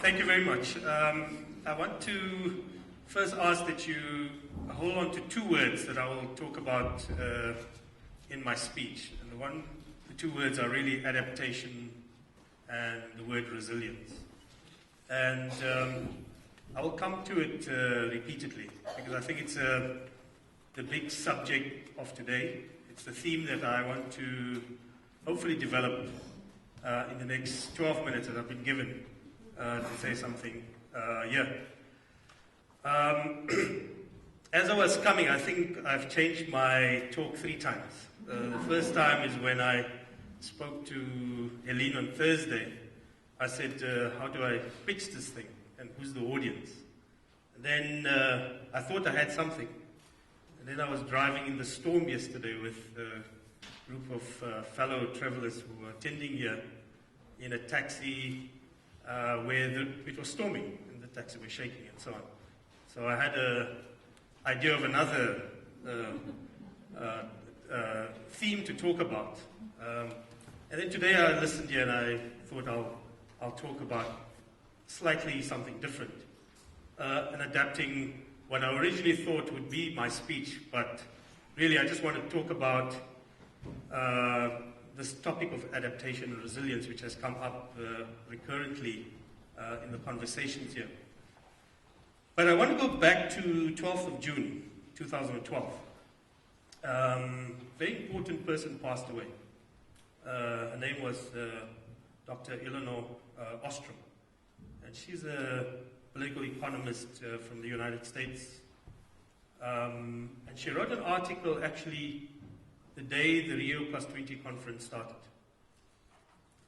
Thank you very much. I want to first ask that you hold on to two words that I will talk about in my speech. And the two words are really adaptation and the word resilience. And I will come to it repeatedly because I think it's the big subject of today. It's the theme that I want to hopefully develop in the next 12 minutes that I've been given to say something here. As I was coming, I think I've changed my talk 3 times. The first time is when I spoke to Helene on Thursday. I said, how do I pitch this thing? And who's the audience? And then I thought I had something. And then I was driving in the storm yesterday with a group of fellow travelers who were attending here in a taxi where it was storming and the taxi was shaking and so on. So I had an idea of another theme to talk about. And then today I listened here and I thought I'll talk about slightly something different and adapting what I originally thought would be my speech, but really I just want to talk about this topic of adaptation and resilience, which has come up recurrently in the conversations here. But I want to go back to 12th of June, 2012. Very important person passed away. Her name was Dr. Eleanor Ostrom. And she's a political economist from the United States. And she wrote an article actually the day the Rio Plus 20 conference started.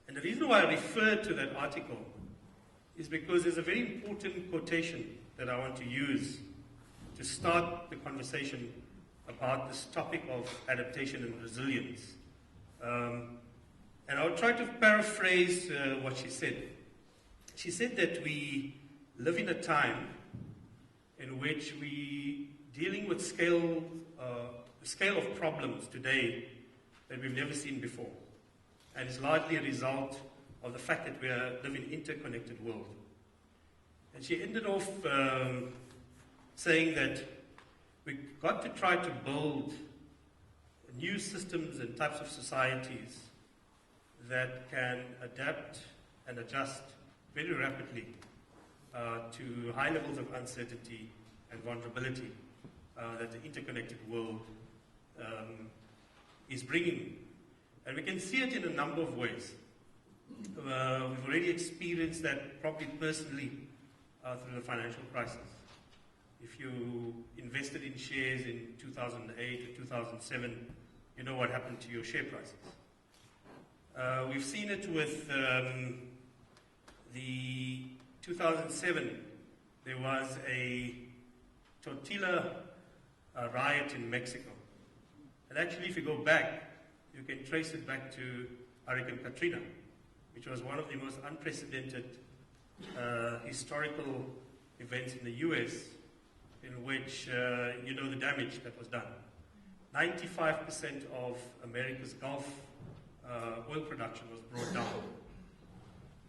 And the reason why I refer to that article is because there's a very important quotation that I want to use to start the conversation about this topic of adaptation and resilience. And I'll try to paraphrase what she said. She said that we live in a time in which we dealing with scale of problems today that we've never seen before. And it's largely a result of the fact that we live in an interconnected world. And she ended off saying that we've got to try to build new systems and types of societies that can adapt and adjust very rapidly to high levels of uncertainty and vulnerability that the interconnected world is bringing. And we can see it in a number of ways. We've already experienced that probably personally through the financial crisis. If you invested in shares in 2008 or 2007, you know what happened to your share prices. We've seen it with the 2007, there was a tortilla riot in Mexico. And actually, if you go back, you can trace it back to Hurricane Katrina, which was one of the most unprecedented historical events in the US, in which you know the damage that was done. 95% of America's Gulf oil production was brought down.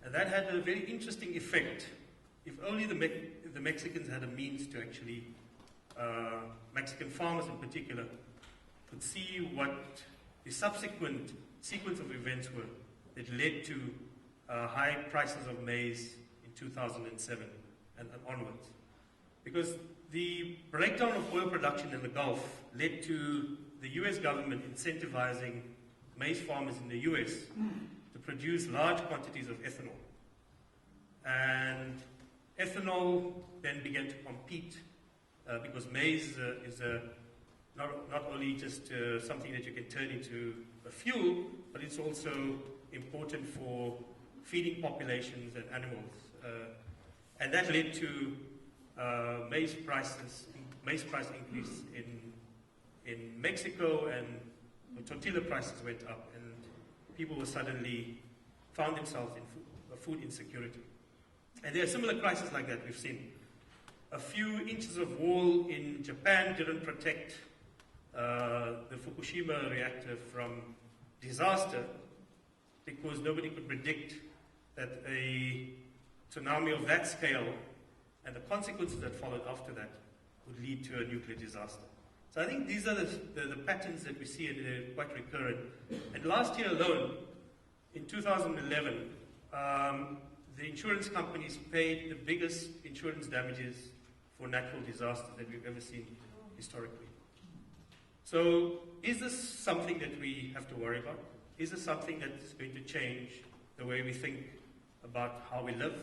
And that had a very interesting effect. If only the Mexicans had a means to actually, Mexican farmers in particular, could see what the subsequent sequence of events were that led to high prices of maize in 2007 and onwards. Because the breakdown of oil production in the Gulf led to the US government incentivizing maize farmers in the US to produce large quantities of ethanol. And ethanol then began to compete because maize is not only just something that you can turn into a fuel, but it's also important for feeding populations and animals. And that led to maize price increase in Mexico, and the tortilla prices went up, and people were suddenly found themselves in food insecurity. And there are similar crises like that we've seen. A few inches of wall in Japan didn't protect the Fukushima reactor from disaster because nobody could predict that a tsunami of that scale and the consequences that followed after that would lead to a nuclear disaster. So I think these are the patterns that we see, and they're quite recurrent. And last year alone, in 2011, the insurance companies paid the biggest insurance damages for natural disasters that we've ever seen historically. So is this something that we have to worry about? Is this something that's going to change the way we think about how we live?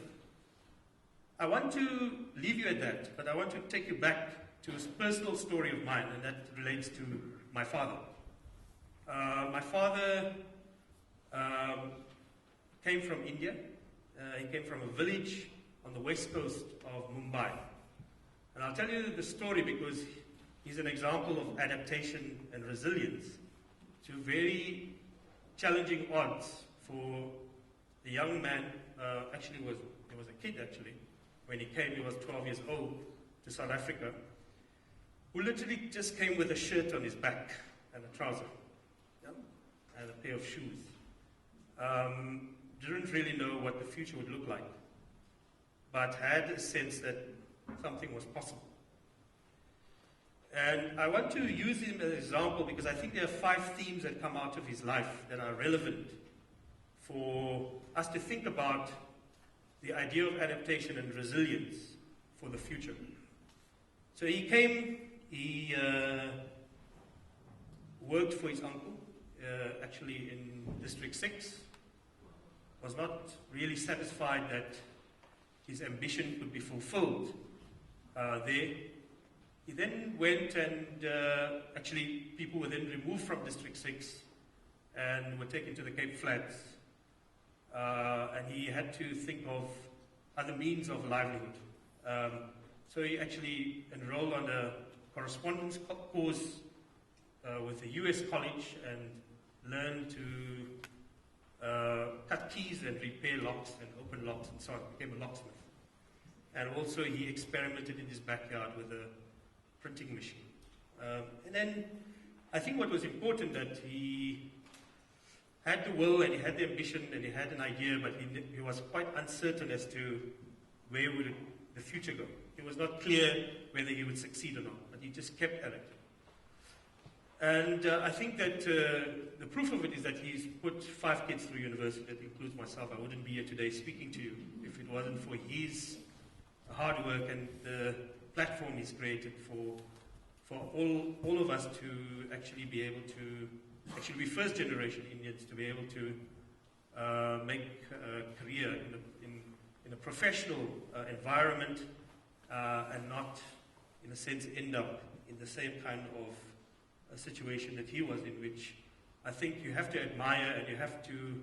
I want to leave you at that, but I want to take you back to a personal story of mine, and that relates to my father. My father came from India. He came from a village on the west coast of Mumbai. And I'll tell you the story because he's an example of adaptation and resilience to very challenging odds for a young man. Actually, he was a kid, actually. When he came, he was 12 years old to South Africa, who literally just came with a shirt on his back and a trouser, and a pair of shoes. Didn't really know what the future would look like, but had a sense that something was possible. And I want to use him as an example because I think there are 5 themes that come out of his life that are relevant for us to think about the idea of adaptation and resilience for the future. So he came, he worked for his uncle, actually in District 6, was not really satisfied that his ambition could be fulfilled there. He then went and actually people were then removed from District 6 and were taken to the Cape Flats. And he had to think of other means of livelihood. So he actually enrolled on a correspondence course with a US college and learned to cut keys and repair locks and open locks and so on. Became a locksmith. And also he experimented in his backyard with a printing machine. And then I think what was important that he had the will and he had the ambition and he had an idea, but he was quite uncertain as to where would the future go. It was not clear whether he would succeed or not, but he just kept at it. And I think that the proof of it is that he's put 5 kids through university. That includes myself. I wouldn't be here today speaking to you if it wasn't for his hard work and the platform he's created for all of us to actually be able to, actually be first generation Indians, to be able to make a career in a professional environment and not, in a sense, end up in the same kind of a situation that he was in, which I think you have to admire and you have to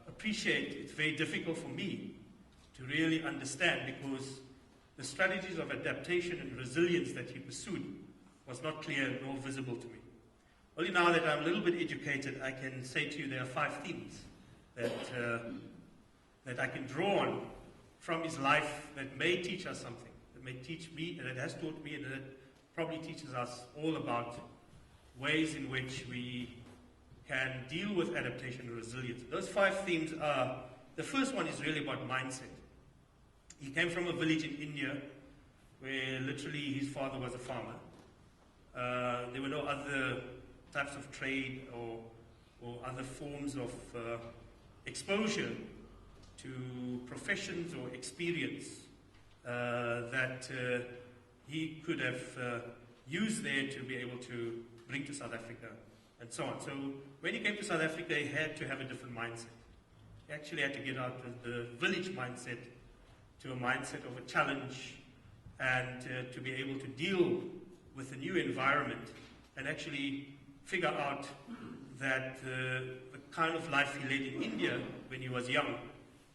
appreciate. It's very difficult for me to really understand because the strategies of adaptation and resilience that he pursued was not clear nor visible to me. Only now that I'm a little bit educated, I can say to you there are 5 themes that I can draw on from his life that may teach us something, that may teach me, and that has taught me, and that probably teaches us all about ways in which we can deal with adaptation and resilience. Those 5 themes are, the first one is really about mindset. He came from a village in India where literally his father was a farmer. There were no other types of trade or other forms of exposure to professions or experience that he could have used there to be able to bring to South Africa and so on. So when he came to South Africa, he had to have a different mindset. He actually had to get out of the village mindset to a mindset of a challenge and to be able to deal with a new environment and actually figure out that the kind of life he led in India when he was young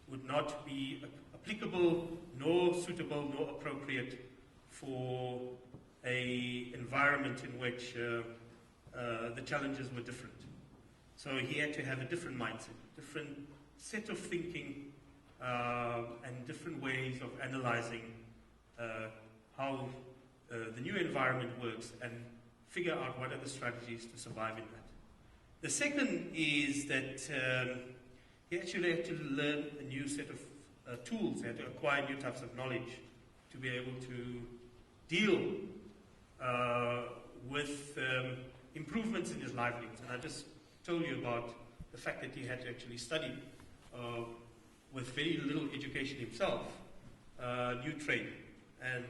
would not be applicable, nor suitable, nor appropriate for an environment in which the challenges were different. So he had to have a different mindset, different set of thinking, and different ways of analyzing how the new environment works and figure out what are the strategies to survive in that. The second is that he actually had to learn a new set of tools, he had to acquire new types of knowledge to be able to deal with improvements in his livelihoods. And I just told you about the fact that he had to actually study with very little education himself, new trade, and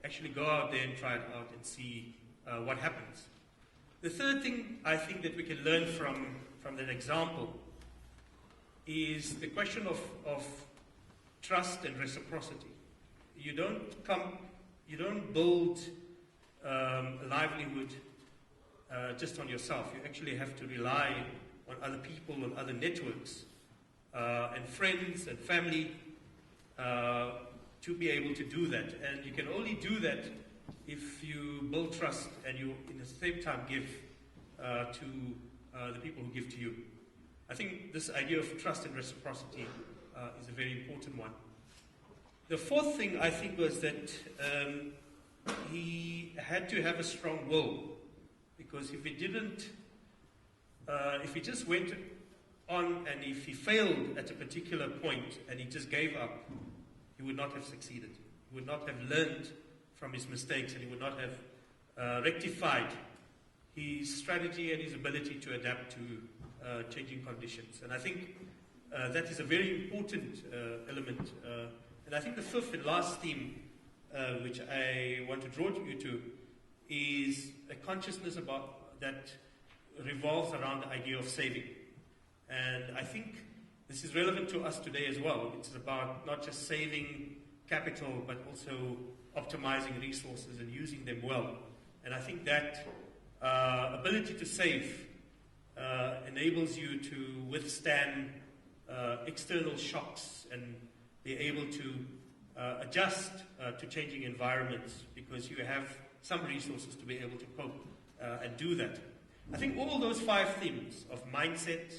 actually go out there and try it out and see what happens. The third thing I think that we can learn from that example is the question of trust and reciprocity. You don't build a livelihood just on yourself. You actually have to rely on other people, on other networks, and friends and family to be able to do that. And you can only do that if you build trust and you, in the same time, give to the people who give to you. I think this idea of trust and reciprocity is a very important one. The fourth thing, I think, was that he had to have a strong will, because if he didn't, if he just went on and if he failed at a particular point and he just gave up, he would not have succeeded. He would not have learned from his mistakes, and he would not have rectified his strategy and his ability to adapt to changing conditions. And I think that is a very important element. And I think the fifth and last theme, which I want to draw you to, is a consciousness about that revolves around the idea of saving. And I think this is relevant to us today as well. It's about not just saving capital, but also optimizing resources and using them well. And I think that ability to save enables you to withstand external shocks and be able to adjust to changing environments, because you have some resources to be able to cope and do that. I think all those five themes of mindset,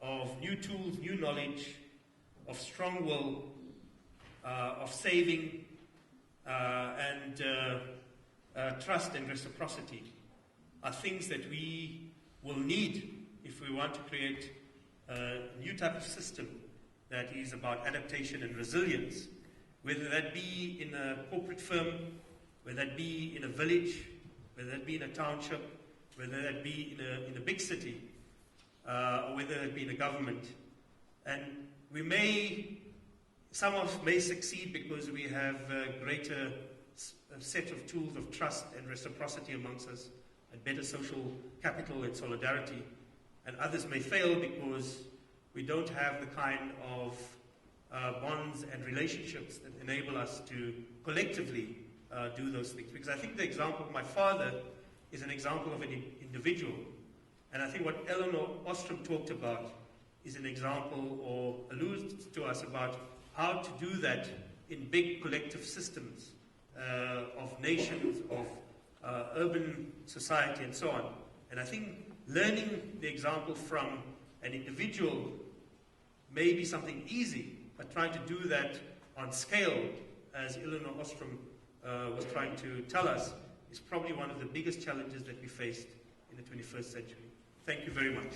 of new tools, new knowledge, of strong will, of saving, and trust and reciprocity are things that we will need if we want to create a new type of system that is about adaptation and resilience, whether that be in a corporate firm, whether that be in a village, whether that be in a township, whether that be in a big city, or whether that be in a government. And some of us may succeed because we have a greater set of tools of trust and reciprocity amongst us, and better social capital and solidarity. And others may fail because we don't have the kind of bonds and relationships that enable us to collectively do those things. Because I think the example of my father is an example of an individual. And I think what Eleanor Ostrom talked about is an example, or alludes to us about how to do that in big collective systems of nations, of urban society, and so on. And I think learning the example from an individual may be something easy, but trying to do that on scale, as Eleanor Ostrom was trying to tell us, is probably one of the biggest challenges that we faced in the 21st century. Thank you very much.